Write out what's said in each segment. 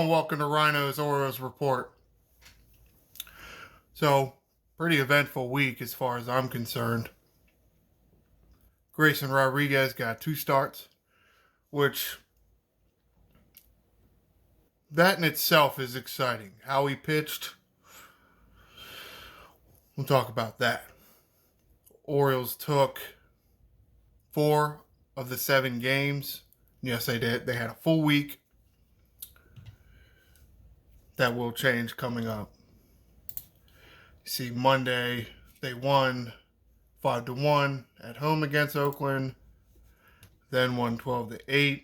Hello and welcome to Ryno's Orioles Report. So, pretty eventful week as far as I'm concerned. Grayson Rodriguez got 2 starts, which that in itself is exciting. How he pitched, we'll talk about that. Orioles took 4 of the 7 games. Yes, they did. They had a full week. That will change coming up. You see, Monday they won 5-1 at home against Oakland, then won 12-8,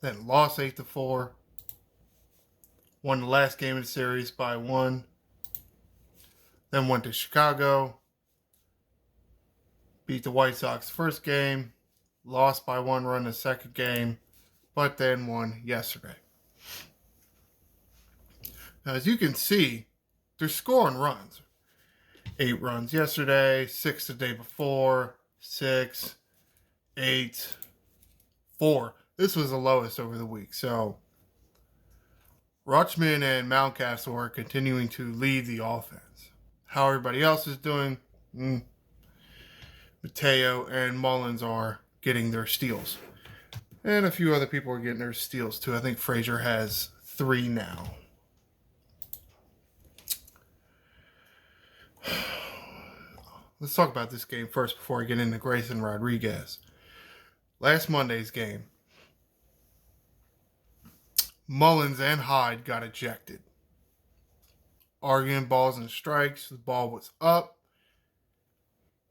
then lost 8-4, won the last game of the series by 1, then went to Chicago, beat the White Sox first game, lost by 1 run the second game, but then won yesterday. Now, as you can see, they're scoring runs. 8 runs yesterday, 6 the day before, 6, 8, 4. This was the lowest over the week. So, Rutschman and Mountcastle are continuing to lead the offense. How everybody else is doing, Mateo and Mullins are getting their steals. And a few other people are getting their steals too. I think Frazier has 3 now. Let's talk about this game first before I get into Grayson Rodriguez. Last Monday's game, Mullins and Hyde got ejected. Arguing balls and strikes. The ball was up.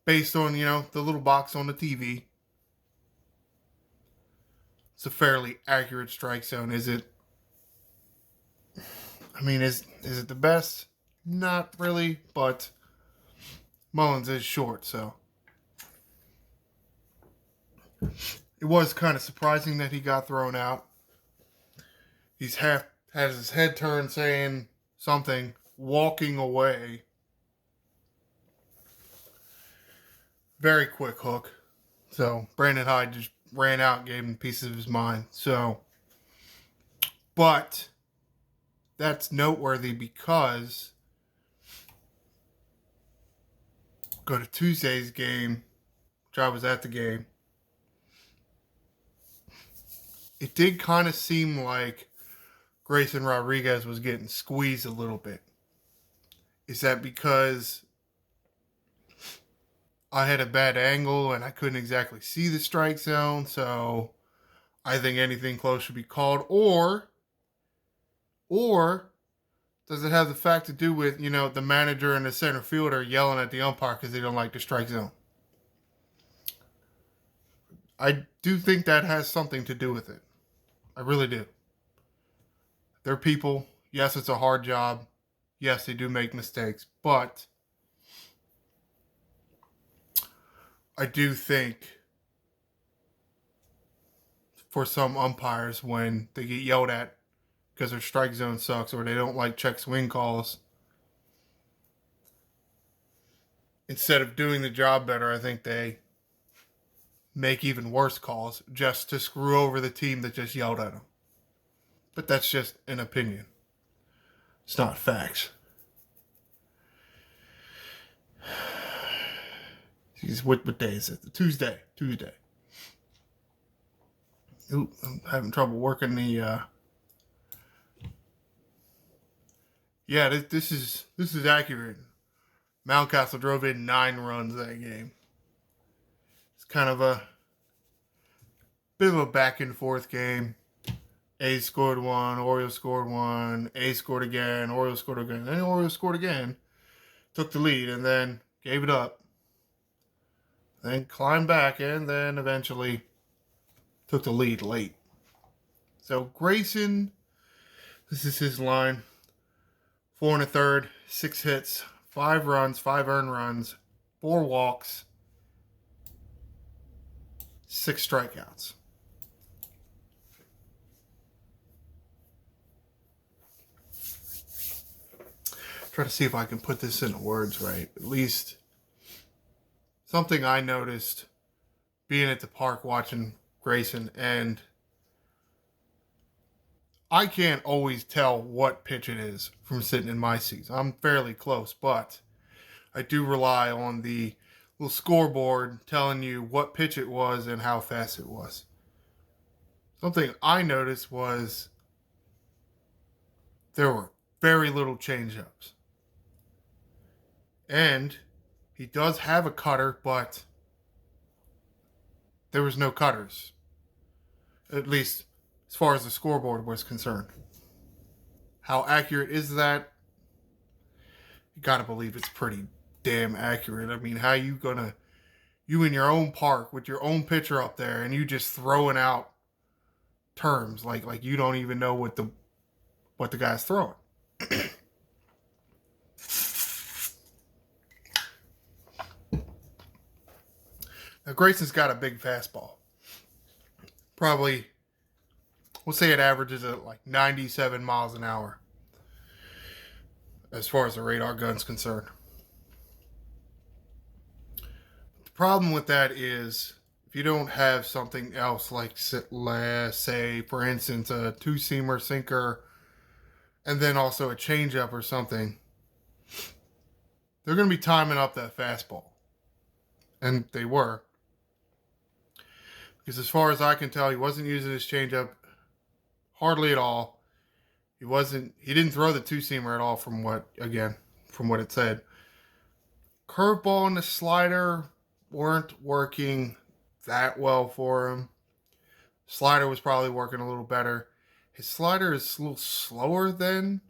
Based on, the little box on the TV. It's a fairly accurate strike zone. Is it? Is it the best? Not really, but Mullins is short, so it was kind of surprising that he got thrown out. He's has his head turned saying something, walking away. Very quick hook. So Brandon Hyde just ran out and gave him pieces of his mind. So, but that's noteworthy because go to Tuesday's game, which I was at the game. It did kind of seem like Grayson Rodriguez was getting squeezed a little bit. Is that because I had a bad angle and I couldn't exactly see the strike zone, so I think anything close should be called? Or does it have the fact to do with, the manager and the center fielder yelling at the umpire because they don't like the strike zone? I do think that has something to do with it. I really do. They're people. Yes, it's a hard job. Yes, they do make mistakes. But I do think for some umpires, when they get yelled at because their strike zone sucks or they don't like check swing calls, instead of doing the job better, I think they make even worse calls just to screw over the team that just yelled at them. But that's just an opinion. It's not facts. What day is it? Tuesday. Ooh, I'm having trouble working the Yeah, this is accurate. Mountcastle drove in 9 runs that game. It's kind of a bit of a back and forth game. A's scored 1, Orioles scored 1, A's scored again, Orioles scored again, then Orioles scored again, took the lead, and then gave it up. Then climbed back, and then eventually took the lead late. So Grayson, this is his line. 4 1/3, 6 hits, 5 runs, 5 earned runs, 4 walks, 6 strikeouts. Try to see if I can put this into words right. At least something I noticed being at the park watching Grayson, and I can't always tell what pitch it is from sitting in my seats. I'm fairly close, but I do rely on the little scoreboard telling you what pitch it was and how fast it was. Something I noticed was there were very little changeups. And he does have a cutter, but there was no cutters. At least as far as the scoreboard was concerned. How accurate is that? You gotta believe it's pretty damn accurate. I mean, how you gonna, you in your own park with your own pitcher up there and you just throwing out terms like you don't even know what the guy's throwing. Now Grayson's got a big fastball. Probably, we'll say it averages at like 97 miles an hour as far as the radar gun's concerned. The problem with that is if you don't have something else like, say, for instance, a two-seamer sinker and then also a changeup or something, they're going to be timing up that fastball. And they were. Because as far as I can tell, he wasn't using his changeup hardly at all. He didn't throw the two-seamer at all from what it said. Curveball and the slider weren't working that well for him. Slider was probably working a little better. His slider is a little slower than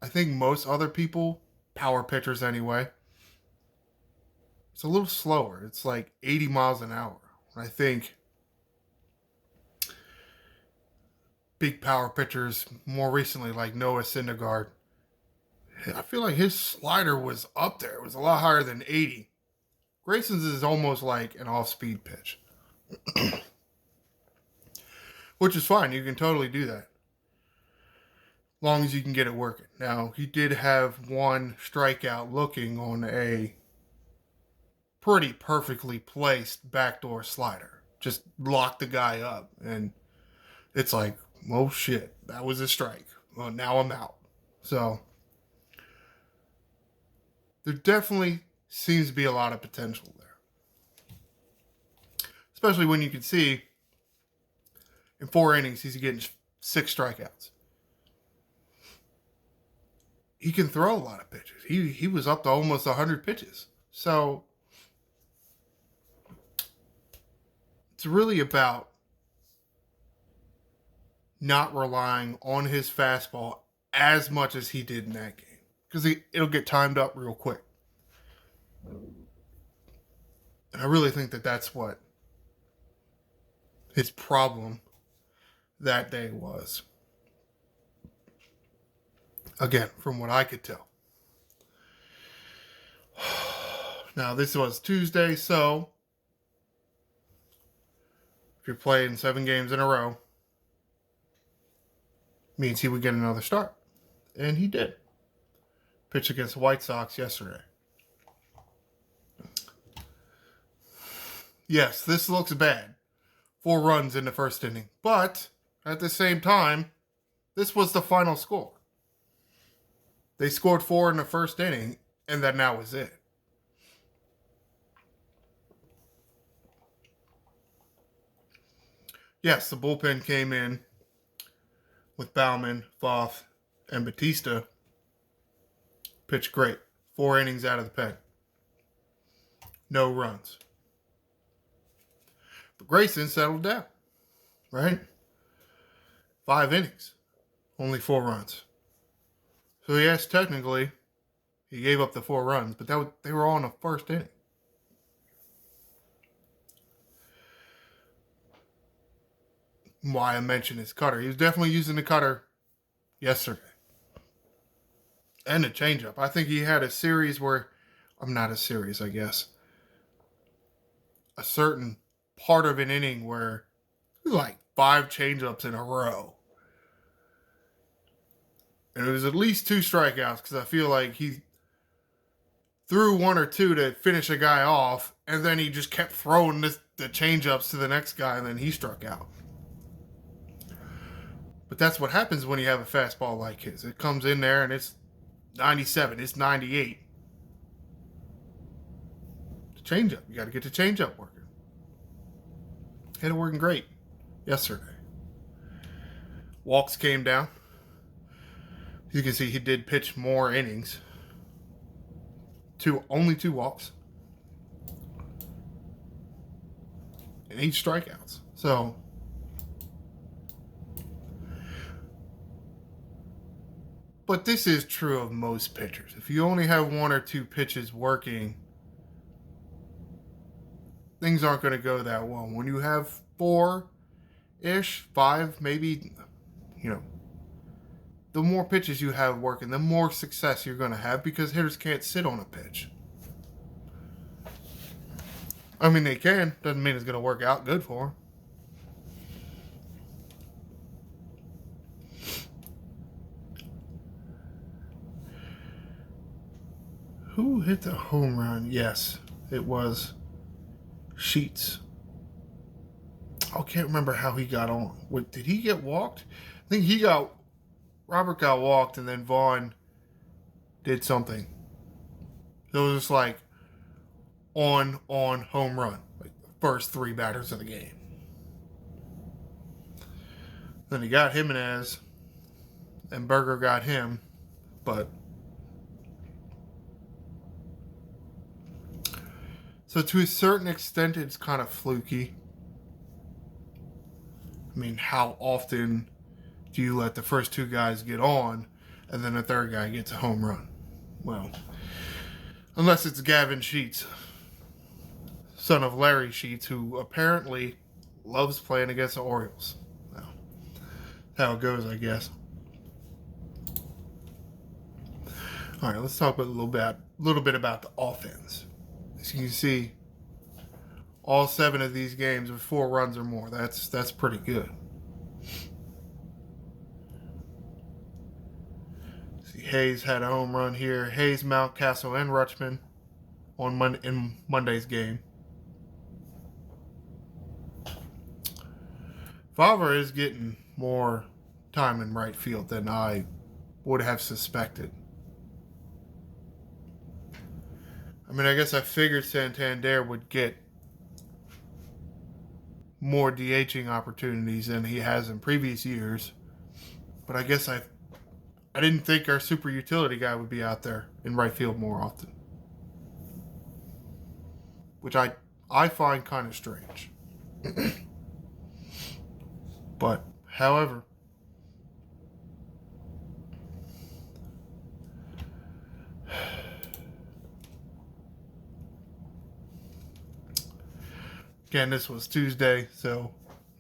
I think most other people, power pitchers anyway. It's a little slower. It's like 80 miles an hour. I think big power pitchers more recently, like Noah Syndergaard, I feel like his slider was up there. It was a lot higher than 80. Grayson's is almost like an off-speed pitch. Which is fine. You can totally do that. As long as you can get it working. Now, he did have one strikeout looking on a pretty perfectly placed backdoor slider. Just locked the guy up. And it's like, oh shit, that was a strike. Well, now I'm out. So, there definitely seems to be a lot of potential there. Especially when you can see in 4 innings, he's getting 6 strikeouts. He can throw a lot of pitches. He was up to almost 100 pitches. So, it's really about not relying on his fastball as much as he did in that game. Because it'll get timed up real quick. And I really think that that's what his problem that day was. Again, from what I could tell. Now, this was Tuesday, so if you're playing 7 games in a row, means he would get another start. And he did. Pitched against the White Sox yesterday. Yes, this looks bad. 4 runs in the first inning. But, at the same time, this was the final score. They scored 4 in the first inning, and then that was it. Yes, the bullpen came in with Bauman, Voth, and Batista. Pitched great. 4 innings out of the pen. No runs. But Grayson settled down, right? 5 innings. Only 4 runs. So yes, technically, he gave up the 4 runs, but they were all in the first inning. Why I mentioned his cutter. He was definitely using the cutter yesterday. And the changeup. I think he had a series where, not a series, I guess. A certain part of an inning where it was like 5 changeups in a row. And it was at least 2 strikeouts because I feel like he threw 1 or 2 to finish a guy off, and then he just kept throwing the changeups to the next guy, and then he struck out. But that's what happens when you have a fastball like his. It comes in there and it's 97, it's 98. The changeup, you got to get the changeup working. Had it working great yesterday. Walks came down. You can see he did pitch more innings. Only 2 walks. And 8 strikeouts. So, but this is true of most pitchers. If you only have 1 or 2 pitches working, things aren't going to go that well. When you have 4-ish, 5, maybe, the more pitches you have working, the more success you're going to have because hitters can't sit on a pitch. I mean, they can. Doesn't mean it's going to work out good for them. Who hit the home run? Yes, it was Sheets. I can't remember how he got on. Did he get walked? I think Robert got walked and then Vaughn did something. It was just like on home run. Like the first 3 batters of the game. Then he got Jimenez and Berger got him. But so to a certain extent, it's kind of fluky. I mean, how often do you let the first 2 guys get on and then the third guy gets a home run? Well, unless it's Gavin Sheets, son of Larry Sheets, who apparently loves playing against the Orioles. Well, how it goes, I guess. All right, let's talk a little bit about the offense. As you can see, all 7 of these games with 4 runs or more. That's pretty good. See, Hayes had a home run here. Hayes, Mountcastle, and Rutschman in Monday's game. Favre is getting more time in right field than I would have suspected. I mean, I guess I figured Santander would get more DHing opportunities than he has in previous years. But I guess I didn't think our super utility guy would be out there in right field more often. Which I find kind of strange. But, however, again, this was Tuesday, so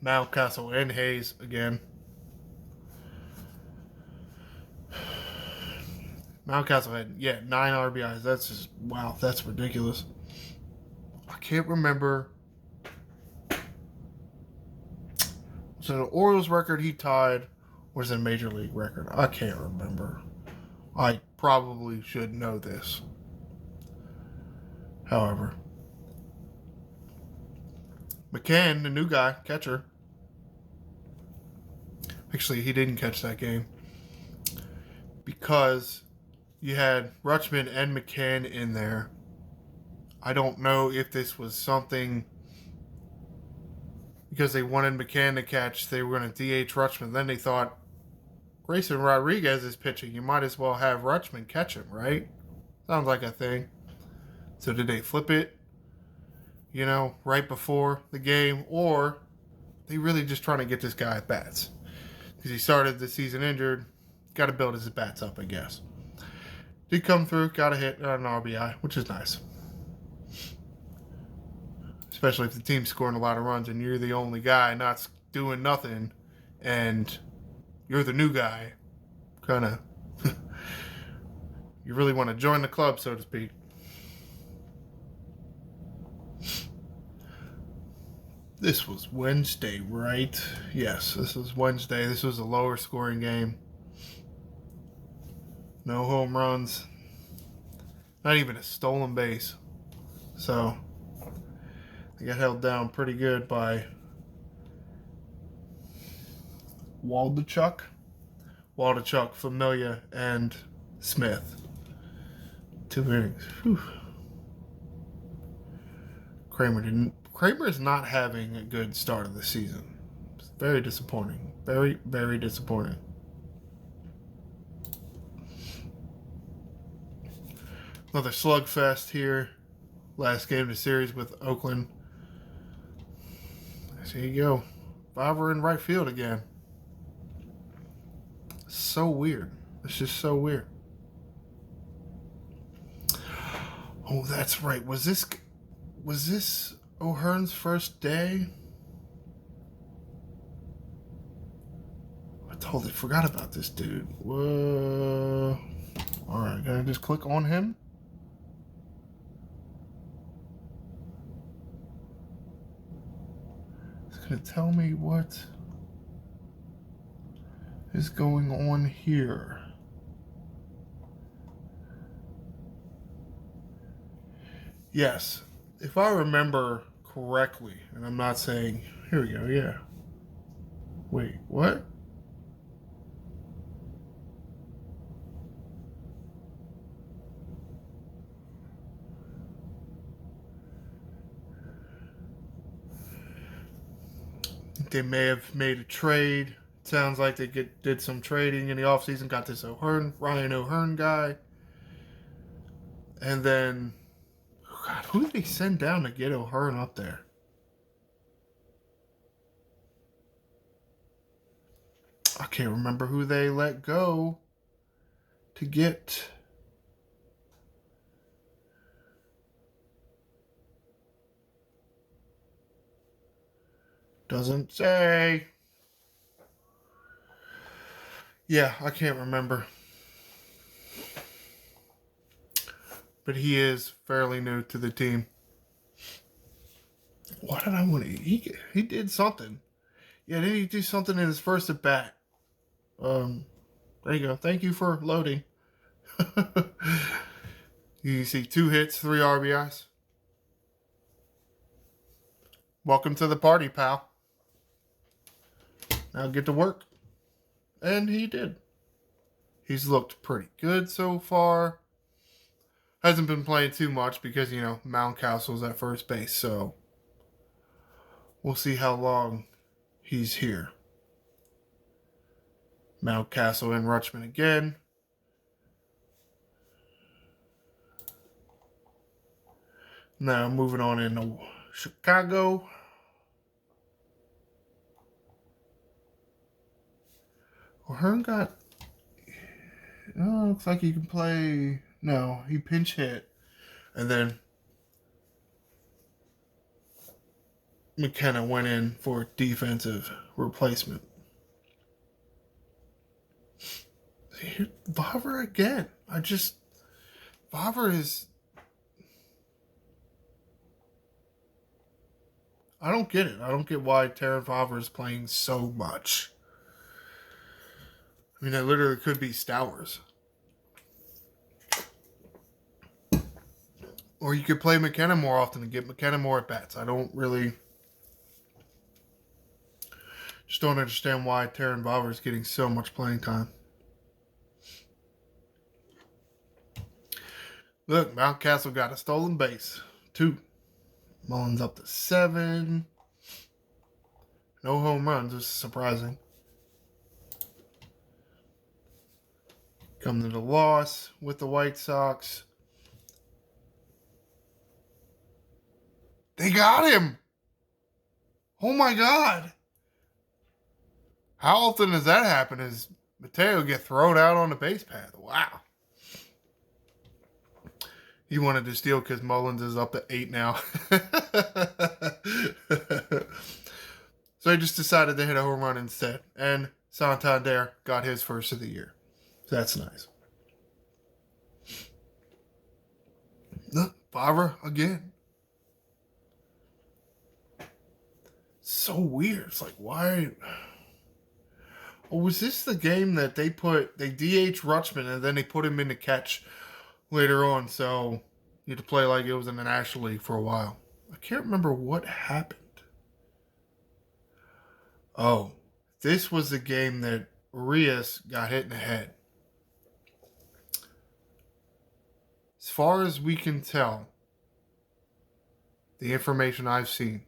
Mountcastle and Hayes again. Mountcastle had, 9 RBIs. That's just, wow, that's ridiculous. I can't remember. So the Orioles record he tied was a major league record. I can't remember. I probably should know this. However, McCann, the new guy, catcher. Actually, he didn't catch that game because you had Rutschman and McCann in there. I don't know if this was something because they wanted McCann to catch, they were going to DH Rutschman. Then they thought, Grayson Rodriguez is pitching. You might as well have Rutschman catch him, right? Sounds like a thing. So did they flip it, right before the game? Or they really just trying to get this guy at bats? Because he started the season injured. Got to build his bats up, I guess. Did come through, got a hit, got an RBI, which is nice. Especially if the team's scoring a lot of runs and you're the only guy not doing nothing and you're the new guy. Kind of, you really want to join the club, so to speak. This was Wednesday, right? Yes, this was Wednesday. This was a lower scoring game. No home runs. Not even a stolen base. So, they got held down pretty good by Waldachuk, Familia, and Smith. 2 innings. Whew. Kramer is not having a good start of the season. It's very disappointing. Very, very disappointing. Another slugfest here. Last game of the series with Oakland. There you go. Vavra in right field again. So weird. It's just so weird. Oh, that's right. Was this O'Hearn's first day? I totally forgot about this dude. Whoa. Alright, gotta just click on him. It's gonna tell me what is going on here. Yes, if I remember correctly, and I'm not saying, here we go, yeah. Wait, what? They may have made a trade. Sounds like they did some trading in the offseason, got this Ryan O'Hearn guy. And then, oh God, who did they send down to get O'Hearn up there? I can't remember who they let go to get. Doesn't say. Yeah, I can't remember. But he is fairly new to the team. What did I want to eat? He did something. Yeah, didn't he do something in his first at bat? There you go. Thank you for loading. You see 2 hits, 3 RBIs. Welcome to the party, pal. Now get to work. And he did. He's looked pretty good so far. Hasn't been playing too much because, Mountcastle's at first base. So we'll see how long he's here. Mountcastle and Rutschman again. Now moving on into Chicago. O'Hearn got. Looks like he can play. No, he pinch hit. And then McKenna went in for defensive replacement. See, Vavra again. Vavra is. I don't get it. I don't get why Terran Vavra is playing so much. I mean, that literally could be Stowers. Or you could play McKenna more often and get McKenna more at bats. I don't really. Just don't understand why Terran Vavra is getting so much playing time. Look, Mountcastle got a stolen base. 2. Mullins up to 7. No home runs, which is surprising. Come to the loss with the White Sox. They got him! Oh my God! How often does that happen? Is Mateo get thrown out on the base path? Wow. He wanted to steal because Mullins is up at 8 now. So he just decided to hit a home run instead. And Santander got his first of the year. So that's nice. Look, Vavra again. So weird. It's like, why? Oh, was this the game that they DH Rutschman and then they put him in the catch later on? So you had to play like it was in the National League for a while. I can't remember what happened. Oh, this was the game that Urias got hit in the head. As far as we can tell, the information I've seen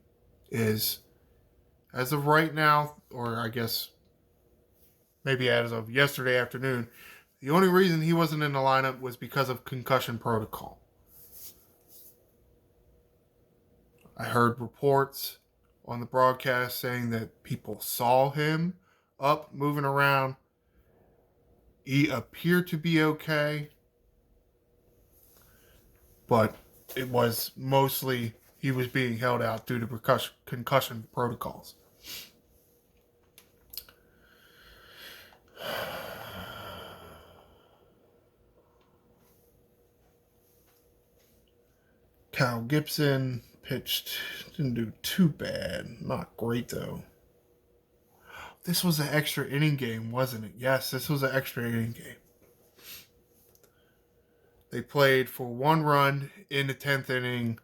is, as of right now, or I guess maybe as of yesterday afternoon, the only reason he wasn't in the lineup was because of concussion protocol. I heard reports on the broadcast saying that people saw him up, moving around. He appeared to be okay, but it was mostly he was being held out due to concussion protocols. Kyle Gibson pitched, didn't do too bad. Not great, though. This was an extra inning game, wasn't it? Yes, this was an extra inning game. They played for 1 run in the 10th inning,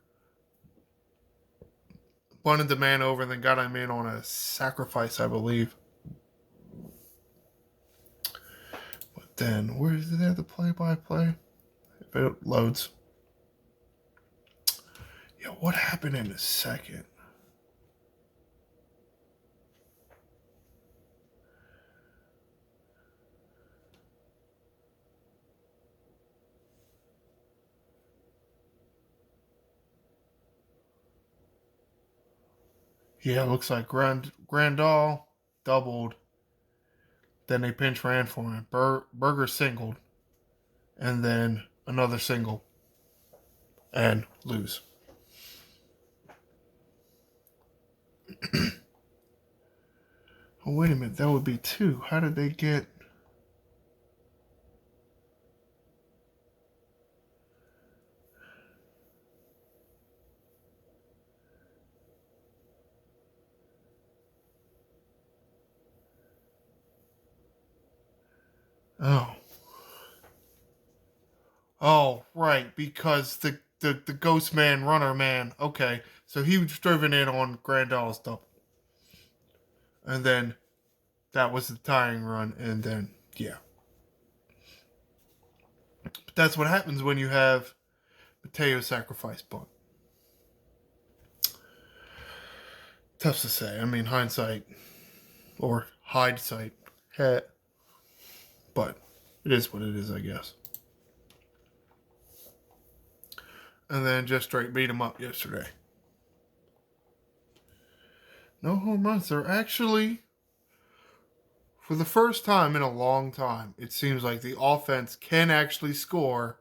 bunted the man over, and then got him in on a sacrifice, I believe. But then, where is it at the play-by-play? If it loads. Yeah, what happened in the second? Yeah, it looks like Grandal doubled. Then they pinch ran for him. Berger singled. And then another single. And lose. Oh, wait a minute. That would be 2. How did they get... Oh. Oh, right. Because the ghost man, runner man. Okay. So he was driven in on Grandal's double. And then that was the tying run. And then, yeah. But that's what happens when you have Mateo sacrifice bunt. Tough to say. I mean, hindsight or hindsight, but it is what it is, I guess. And then just straight beat him up yesterday. No home runs. They're actually, for the first time in a long time, it seems like the offense can actually score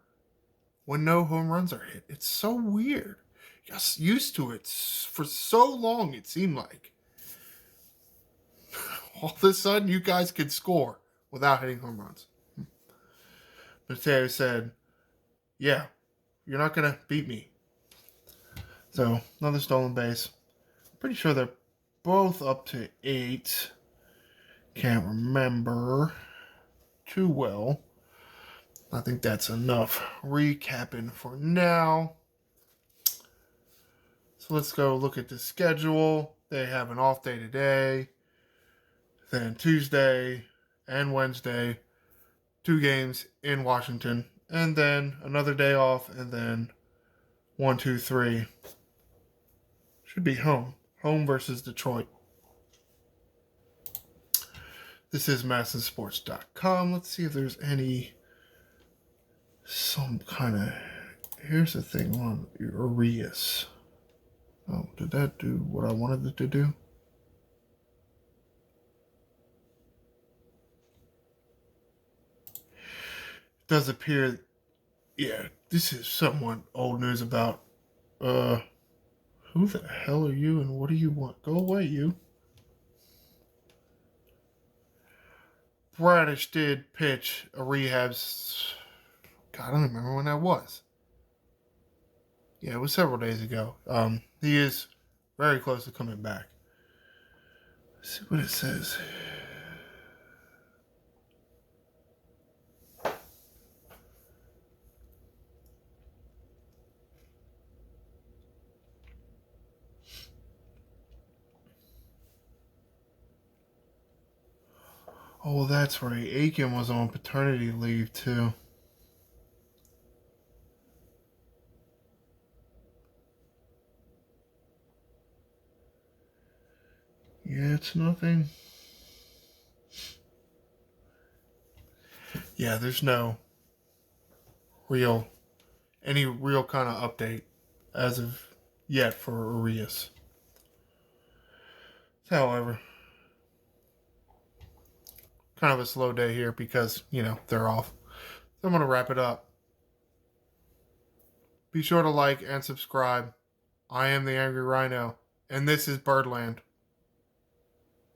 when no home runs are hit. It's so weird. I got used to it for so long, it seemed like. All of a sudden, you guys could score without hitting home runs. Mateo said, yeah, you're not going to beat me. So, another stolen base. Pretty sure they're both up to 8. Can't remember too well. I think that's enough recapping for now. So let's go look at the schedule. They have an off day today. Then Tuesday and Wednesday, 2 games in Washington. And then another day off. And then 1, 2, 3. Should be home. Home versus Detroit. This is MassonSports.com. Let's see if there's some kind of... Here's the thing on Urias. Oh, did that do what I wanted it to do? It does appear... Yeah, this is somewhat old news about... Who the hell are you and what do you want? Go away, you. Bradish did pitch a rehabs. God, I don't remember when that was. Yeah, it was several days ago. He is very close to coming back. Let's see what it says. Oh, that's right. Aiken was on paternity leave, too. Yeah, it's nothing. Yeah, there's no real, any real kind of update as of yet for Arias. However, kind of a slow day here because, they're off. So I'm going to wrap it up. Be sure to like and subscribe. I am the Angry Ryno, and this is Birdland.